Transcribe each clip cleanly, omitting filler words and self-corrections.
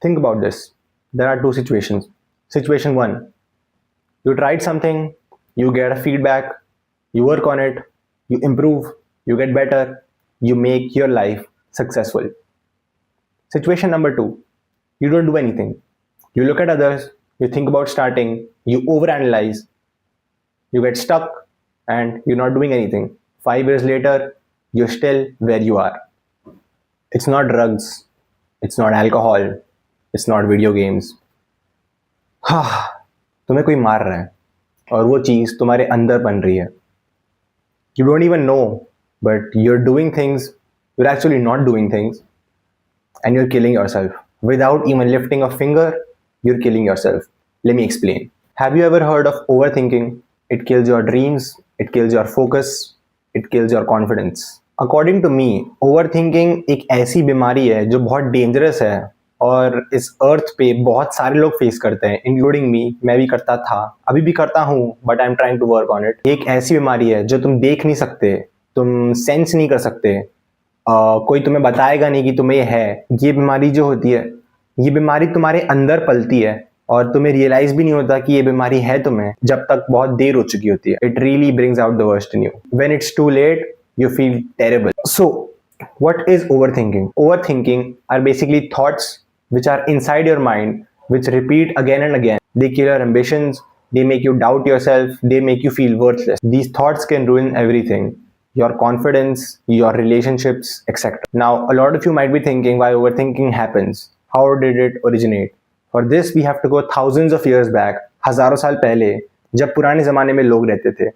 Think about this. There are two situations. Situation one, you tried something, you get a feedback, you work on it, you improve, you get better, you make your life successful. Situation number two, you don't do anything. You look at others, you think about starting, you overanalyze, you get stuck, and you're not doing anything. 5 years later, you're still where you are. It's not drugs, it's not alcohol, it's not video games. तुम्हें कोई मार रहा है और वो चीज़ तुम्हारे अंदर बन रही है. You don't even know, but you're doing things, you're actually not doing things, and you're killing yourself. Without even lifting a finger, you're killing yourself. Let me explain. Have you ever heard of overthinking? It kills your dreams, it kills your focus, it kills your confidence. According to me, overthinking एक ऐसी बीमारी है जो बहुत dangerous है और इस अर्थ पे बहुत सारे लोग फेस करते हैं, इंक्लूडिंग मी. मैं भी करता था, अभी भी करता हूँ, but I am trying to work on it. एक ऐसी बीमारी है जो तुम देख नहीं सकते, तुम सेंस नहीं कर सकते, कोई तुम्हें बताएगा नहीं कि तुम्हें ये है. ये बीमारी जो होती है, ये बीमारी तुम्हारे अंदर पलती है और तुम्हें रियलाइज भी नहीं होता कि ये बीमारी है तुम्हें जब तक बहुत देर हो चुकी होती है. It really brings out the worst in you. When it's too late, you feel terrible. So, what is overthinking? Overthinking are basically thoughts which are inside your mind, which repeat again and again. They kill your ambitions, they make you doubt yourself, they make you feel worthless. These thoughts can ruin everything. Your confidence, your relationships, etc. Now, a lot of you might be thinking why overthinking happens. How did it originate? For this, we have to go thousands of years back, हजारों साल पहले, जब पुराने ज़माने में लोग रहते थे.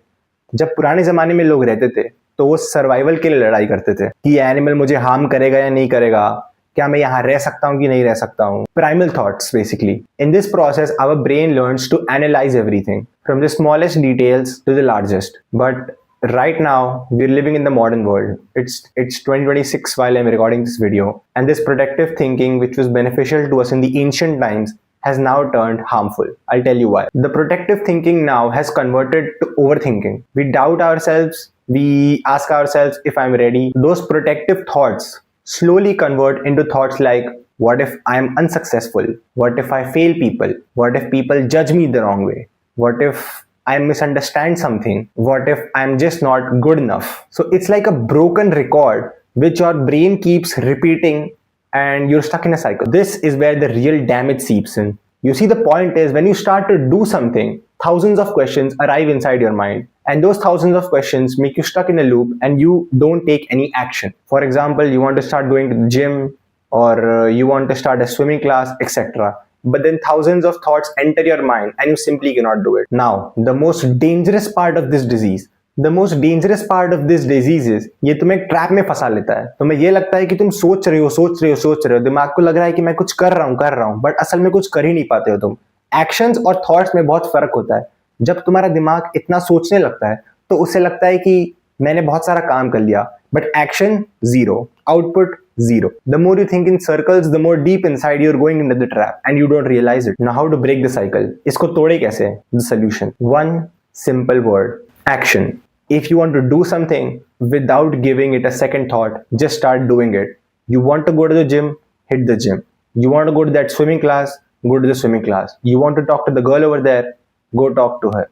जब पुराने ज़माने में लोग रहते थे तो वो सर्वाइवल के लिए लड़ाई करते थे कि एनिमल मुझे हार्म करेगा या नहीं करेगा, क्या मैं यहाँ रह सकता हूँ कि नहीं रह सकता हूँ. Primal thoughts basically. In this process our brain learns to analyse everything from the smallest details to the largest. But right now we're living in the modern world. It's 2026 while I'm recording this video, and this protective thinking which was beneficial to us in the ancient times has now turned harmful. I'll tell you why. The protective thinking now has converted to overthinking. We doubt ourselves, we ask ourselves if I'm ready. Those protective thoughts slowly convert into thoughts like, what if I'm unsuccessful? What if I fail people? What if people judge me the wrong way? What if I misunderstand something? What if I'm just not good enough? So it's like a broken record which your brain keeps repeating and you're stuck in a cycle. This is where the real damage seeps in. You see, the point is when you start to do something, thousands of questions arrive inside your mind, and those thousands of questions make you stuck in a loop and you don't take any action. For example, you want to start going to the gym, or you want to start a swimming class, etc. But then thousands of thoughts enter your mind and you simply cannot do it. Now, the most dangerous part of this disease is ये तुम्हें trap में फंसा लेता है. तुम्हें ये लगता है कि तुम सोच रहे हो, दिमाग को लग रहा है कि मैं कुछ कर रहा हूँ, बट असल में कुछ कर ही नहीं पाते हो तुम. एक्शंस और थॉट्स में बहुत फर्क होता है. जब तुम्हारा दिमाग इतना सोचने लगता है तो उसे लगता है कि मैंने बहुत सारा काम कर लिया, but action zero, output zero. The more you think in circles, the more deep inside you're going into the trap and you don't realize it. Now, how to break the cycle? इसको तोड़े कैसे? The solution. One simple word. Action. If you want to do something without giving it a second thought, just start doing it. You want to go to the gym? Hit the gym. You want to go to that swimming class? Go to the swimming class. You want to talk to the girl over there? Go talk to her.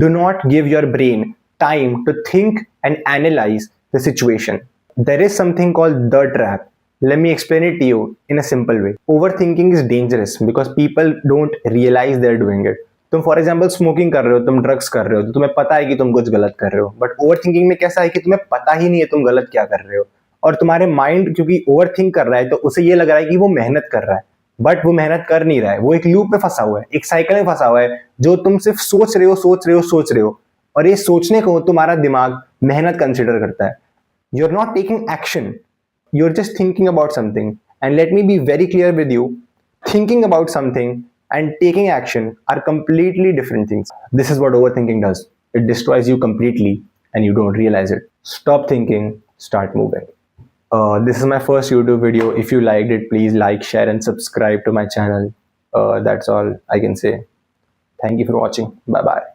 Do not give your brain time to think and analyze the situation. There is something called the trap. Let me explain it to you in a simple way. Overthinking is dangerous because people don't realize they're doing it. तुम for example smoking कर रहे हो, तुम drugs कर रहे हो, तो तुम्हें पता है कि तुम कुछ गलत कर रहे हो. बट ओवर थिंकिंग में कैसा है कि तुम्हें पता ही नहीं है तुम गलत क्या कर रहे हो, और तुम्हारे माइंड क्योंकि ओवर थिंक कर रहा है तो उसे ये लग रहा है कि वो मेहनत कर रहा है, बट वो मेहनत कर नहीं रहा है. वो एक लूप में फंसा हुआ है, एक साइकिल में फंसा हुआ है, जो तुम सिर्फ सोच रहे हो, और ये सोचने को तुम्हारा दिमाग मेहनत कंसिडर करता है. You're not taking action. You're just thinking about something. And let me be very clear with you. Thinking about something and taking action are completely different things. This is what overthinking does. It destroys you completely and you don't realize it. Stop thinking, start moving. This is my first YouTube video. If you liked it, please like, share and subscribe to my channel. That's all I can say. Thank you for watching. Bye-bye.